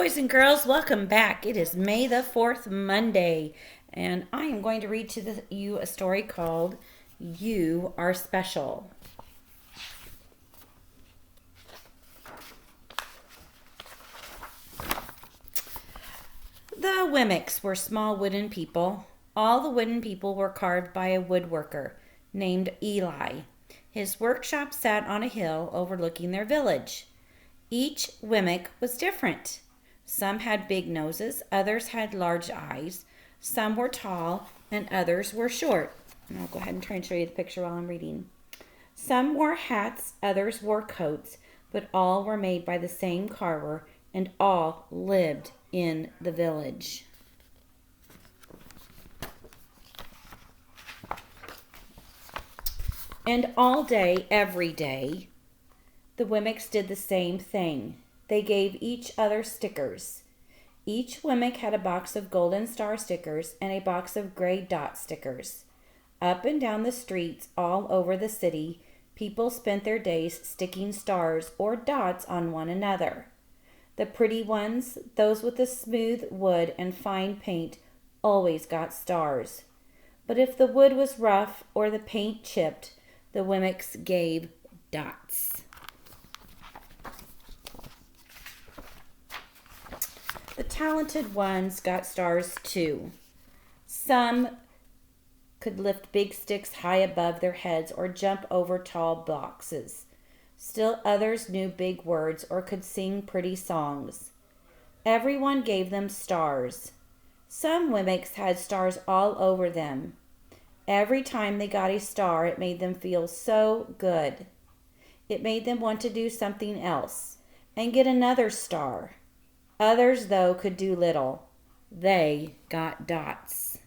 boys and girls, welcome back. It is May the 4th, Monday, and I am going to read to you a story called You Are Special. The Wemmicks were small wooden people. All the wooden people were carved by a woodworker named Eli. His workshop sat on a hill overlooking their village. Each Wemmick was different. Some had big noses, others had large eyes, some were tall, and others were short. And I'll go ahead and try and show you the picture while I'm reading. Some wore hats, others wore coats, but all were made by the same carver, and all lived in the village. And all day, every day, the Wemmicks did the same thing. They gave each other stickers. Each Wemmick had a box of golden star stickers and a box of gray dot stickers. Up and down the streets all over the city, people spent their days sticking stars or dots on one another. The pretty ones, those with the smooth wood and fine paint, always got stars. But if the wood was rough or the paint chipped, the Wemmicks gave dots. The talented ones got stars too. Some could lift big sticks high above their heads or jump over tall boxes. Still others knew big words or could sing pretty songs. Everyone gave them stars. Some Wemmicks had stars all over them. Every time they got a star, it made them feel so good. It made them want to do something else and get another star. Others, though, could do little. They got dots.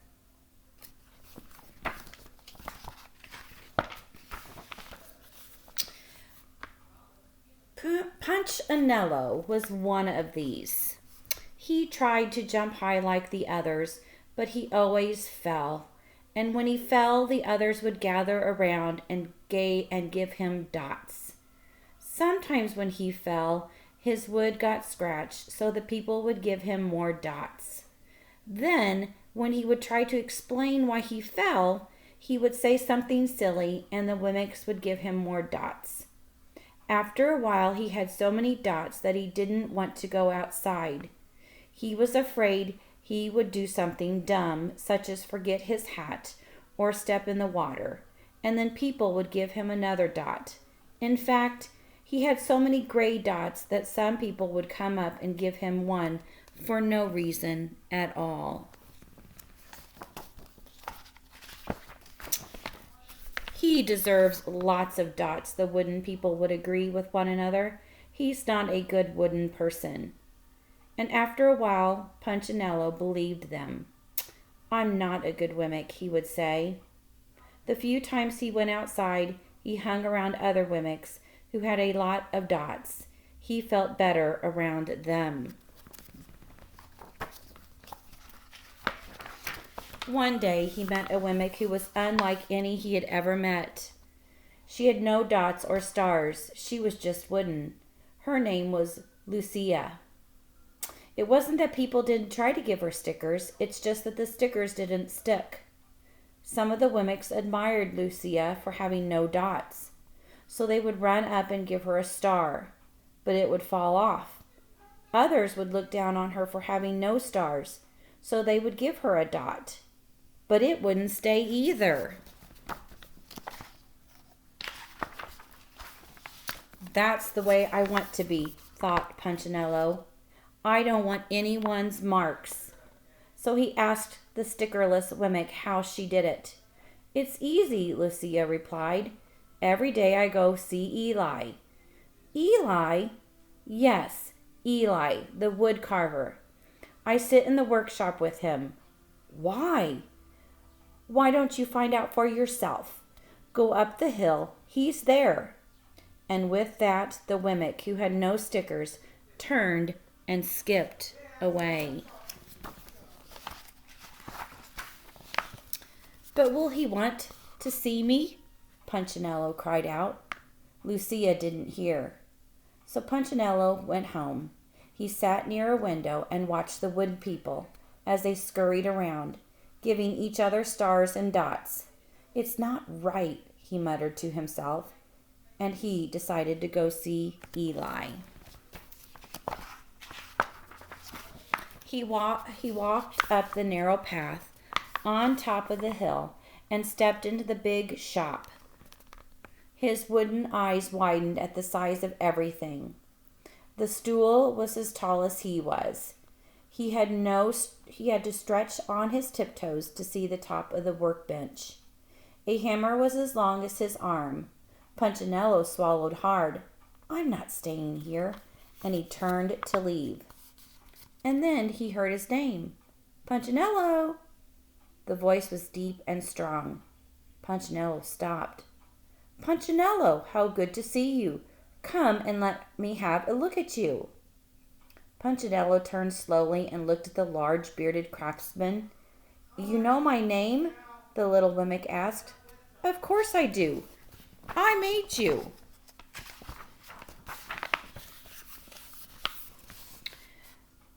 Punchinello was one of these. He tried to jump high like the others, but he always fell. And when he fell, the others would gather around and give him dots. Sometimes when he fell, his wood got scratched, so the people would give him more dots. Then, when he would try to explain why he fell, he would say something silly, and the Wemmicks would give him more dots. After a while, he had so many dots that he didn't want to go outside. He was afraid he would do something dumb, such as forget his hat or step in the water, and then people would give him another dot. In fact, he had so many gray dots that some people would come up and give him one for no reason at all. He deserves lots of dots, the wooden people would agree with one another. He's not a good wooden person. And after a while, Punchinello believed them. I'm not a good Wemmick, he would say. The few times he went outside, he hung around other Wemmicks who had a lot of dots. He felt better around them. One day he met a Wemmick who was unlike any he had ever met. She had no dots or stars. She was just wooden. Her name was Lucia. It wasn't that people didn't try to give her stickers. It's just that the stickers didn't stick. Some of the Wemmicks admired Lucia for having no dots, so they would run up and give her a star, but it would fall off. Others would look down on her for having no stars, so they would give her a dot, but it wouldn't stay either. That's the way I want to be, thought Punchinello. I don't want anyone's marks. So he asked the stickerless Wemmick how she did it. It's easy, Lucia replied. Every day I go see Eli. Eli? Yes, Eli, the wood carver. I sit in the workshop with him. Why? Why don't you find out for yourself? Go up the hill. He's there. And with that, the Wemmick, who had no stickers, turned and skipped away. But will he want to see me? Punchinello cried out. Lucia didn't hear. So Punchinello went home. He sat near a window and watched the wood people as they scurried around, giving each other stars and dots. It's not right, he muttered to himself, and he decided to go see Eli. He walked up the narrow path on top of the hill and stepped into the big shop. His wooden eyes widened at the size of everything. The stool was as tall as he was. He had to stretch on his tiptoes to see the top of the workbench. A hammer was as long as his arm. Punchinello swallowed hard. I'm not staying here, and he turned to leave. And then he heard his name. Punchinello! The voice was deep and strong. Punchinello stopped. Punchinello, how good to see you. Come and let me have a look at you. Punchinello turned slowly and looked at the large bearded craftsman. You know my name? The little mimic asked. Of course I do. I made you.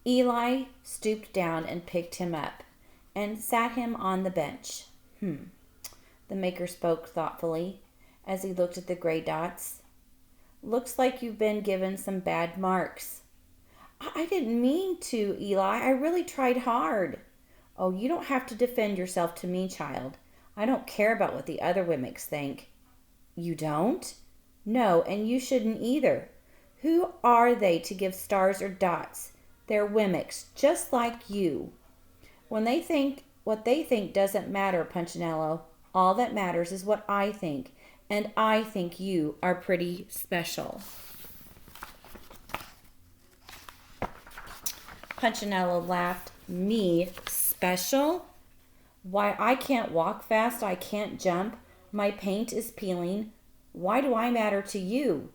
Eli stooped down and picked him up and sat him on the bench. The maker spoke thoughtfully as he looked at the gray dots. Looks like you've been given some bad marks. I didn't mean to, Eli. I really tried hard. Oh, you don't have to defend yourself to me, child. I don't care about what the other Wemmicks think. You don't? No, and you shouldn't either. Who are they to give stars or dots? They're Wemmicks, just like you. When they think, what they think doesn't matter, Punchinello. All that matters is what I think, and I think you are pretty special. Punchinello laughed. Me special? Why, I can't walk fast, I can't jump, my paint is peeling. Why do I matter to you?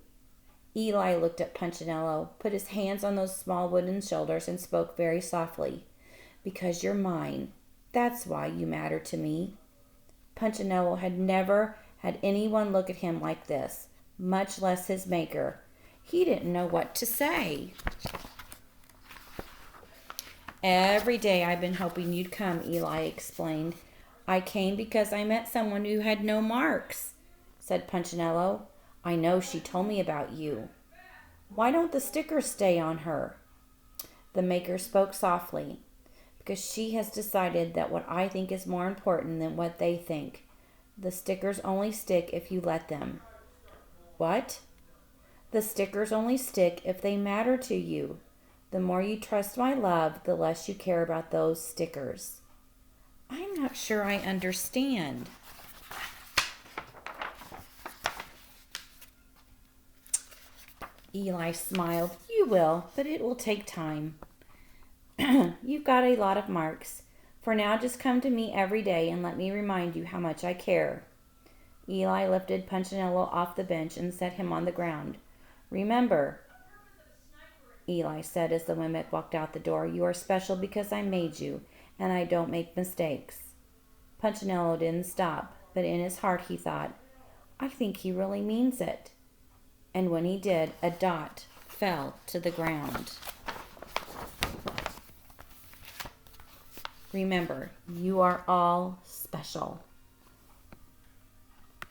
Eli looked at Punchinello, put his hands on those small wooden shoulders, and spoke very softly. Because you're mine. That's why you matter to me. Punchinello had never had anyone look at him like this, much less his maker. He didn't know what to say. Every day I've been hoping you'd come, Eli explained. I came because I met someone who had no marks, said Punchinello. I know she told me about you. Why don't the stickers stay on her? The maker spoke softly. Because she has decided that what I think is more important than what they think. The stickers only stick if you let them. What? The stickers only stick if they matter to you. The more you trust my love, the less you care about those stickers. I'm not sure I understand. Eli smiled. You will, but it will take time. You've got a lot of marks. For now, just come to me every day and let me remind you how much I care. Eli lifted Punchinello off the bench and set him on the ground. Remember, Eli said as the mimic walked out the door, you are special because I made you, and I don't make mistakes. Punchinello didn't stop, but in his heart he thought, I think he really means it. And when he did, a dot fell to the ground. Remember, you are all special.